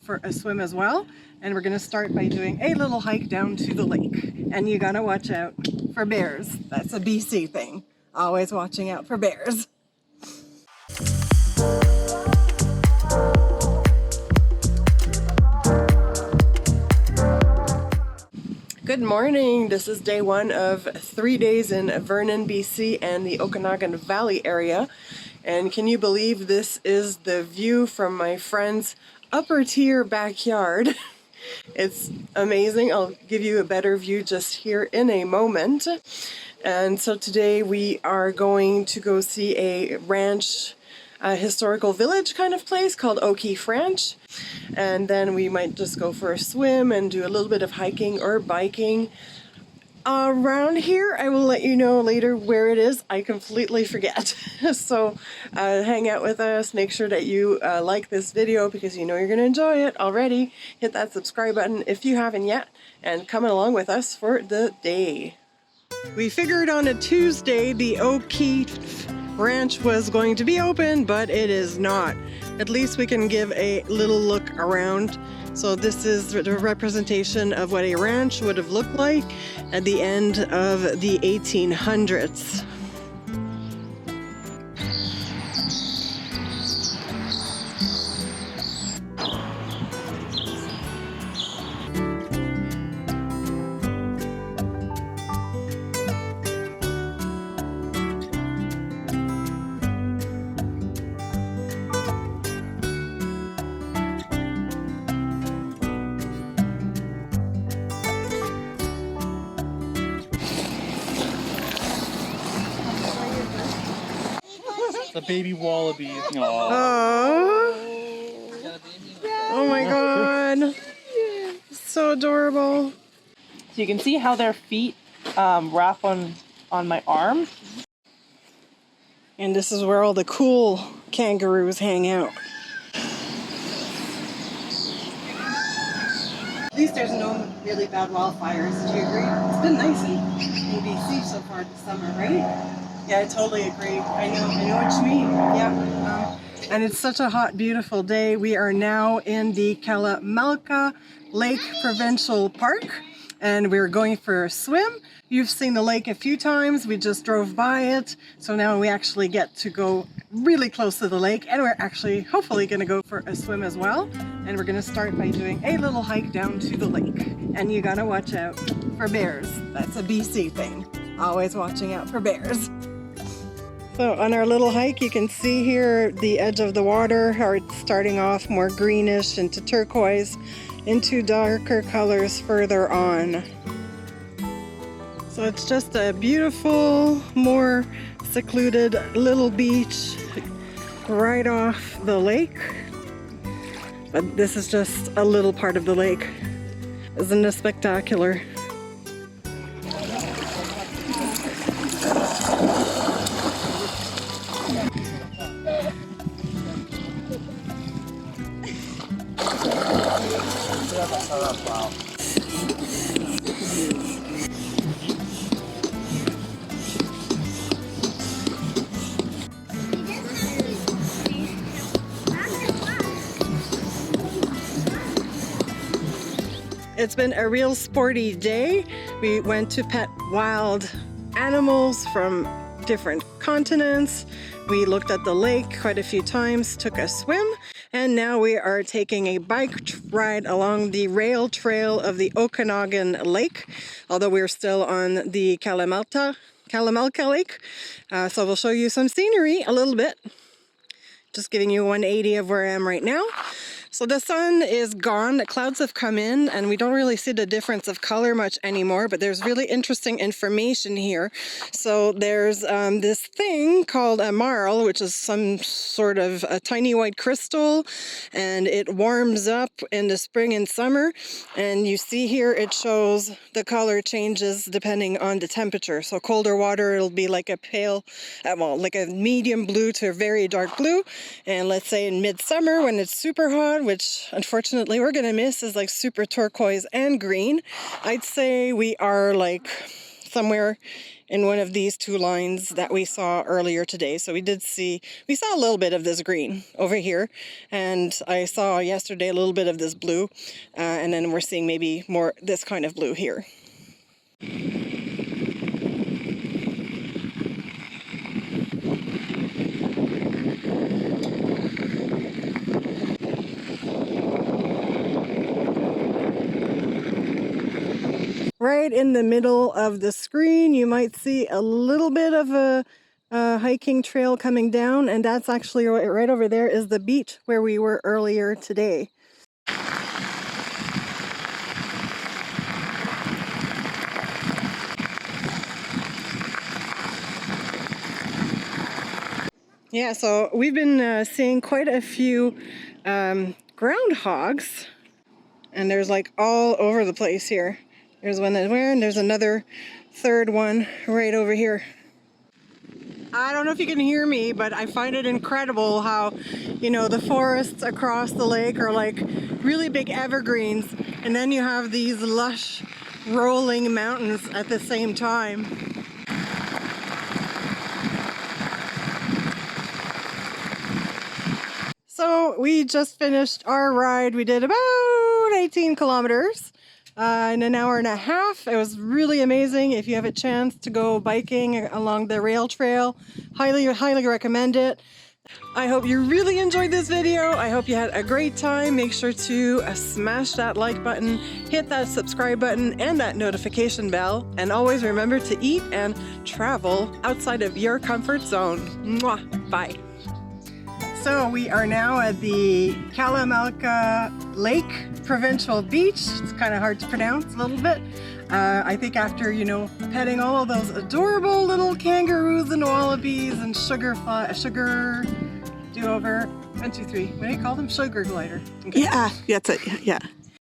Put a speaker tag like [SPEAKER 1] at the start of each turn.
[SPEAKER 1] for a swim as well. And we're gonna start by doing a little hike down to the lake. And you gotta watch out for bears. That's a BC thing. Always watching out for bears. Good morning. This is day one of 3 days in Vernon BC and the Okanagan Valley area. And can you believe this is the view from my friend's upper tier backyard? It's amazing. I'll give you a better view just here in a moment. And so today we are going to go see a ranch, historical village kind of place called O'Keefe Ranch. And then we might just go for a swim and do a little bit of hiking or biking around here. I will let you know later where it is. I completely forget. So hang out with us. Make sure that you like this video because you know you're going to enjoy it already. Hit that subscribe button if you haven't yet and come along with us for the day. We figured on a Tuesday the O'Keefe Ranch was going to be open, but it is not. At least we can give a little look around. So this is the representation of what a ranch would have looked like at the end of the 1800s.
[SPEAKER 2] The baby wallaby.
[SPEAKER 1] Oh, oh my god. So adorable.
[SPEAKER 3] So you can see how their feet wrap on my arm.
[SPEAKER 1] And this is where all the cool kangaroos hang out. At least there's no really bad wildfires. Do you agree? It's been nice in BC so far this summer, right? Yeah, I totally agree. I know what you mean. Yeah. And it's such a hot, beautiful day. We are now in the Kalamalka Lake Provincial Park, and we're going for a swim. You've seen the lake a few times. We just drove by it. So now we actually get to go really close to the lake, and we're actually hopefully going to go for a swim as well. And we're going to start by doing a little hike down to the lake. And you got to watch out for bears. That's a BC thing. Always watching out for bears. So on our little hike, you can see here the edge of the water, how it's starting off more greenish into turquoise, into darker colors further on. So it's just a beautiful, more secluded little beach right off the lake. But this is just a little part of the lake. Isn't it spectacular? It's been a real sporty day. We went to pet wild animals from different continents. We looked at the lake quite a few times, took a swim, and now we are taking a bike ride along the rail trail of the Okanagan Lake, although we're still on the Kalamalka Lake. So we'll show you some scenery a little bit. Just giving you 180 of where I am right now. So the sun is gone, the clouds have come in, and we don't really see the difference of color much anymore, but there's really interesting information here. So there's this thing called a marl, which is some sort of a tiny white crystal, and it warms up in the spring and summer. And you see here it shows the color changes depending on the temperature. So colder water, it'll be like a pale, well, like a medium blue to a very dark blue. And let's say in midsummer when it's super hot, which unfortunately we're gonna miss, is like super turquoise and green. I'd say we are like somewhere in one of these two lines that we saw earlier today. So we saw a little bit of this green over here, and I saw yesterday a little bit of this blue, and then we're seeing maybe more this kind of blue here. Right in the middle of the screen, you might see a little bit of a hiking trail coming down, and that's actually right over there is the beach where we were earlier today. Yeah, so we've been seeing quite a few groundhogs, and there's like all over the place here. There's one there, and there's another third one right over here. I don't know if you can hear me, but I find it incredible how, you know, the forests across the lake are like really big evergreens, and then you have these lush rolling mountains at the same time. So we just finished our ride. We did about 18 kilometers. In an hour and a half. It was really amazing. If you have a chance to go biking along the rail trail, highly recommend it. I hope you really enjoyed this video. I hope you had a great time. Make sure to smash that like button, hit that subscribe button and that notification bell, and always remember to eat and travel outside of your comfort zone. Mwah. Bye. So we are now at the Kalamalka Lake Provincial Beach. It's kind of hard to pronounce a little bit. I think after, you know, petting all of those adorable little kangaroos and wallabies and sugar do-over. 1, 2, 3. What do you call them? Sugar glider. Okay.
[SPEAKER 3] Yeah, that's it. Yeah.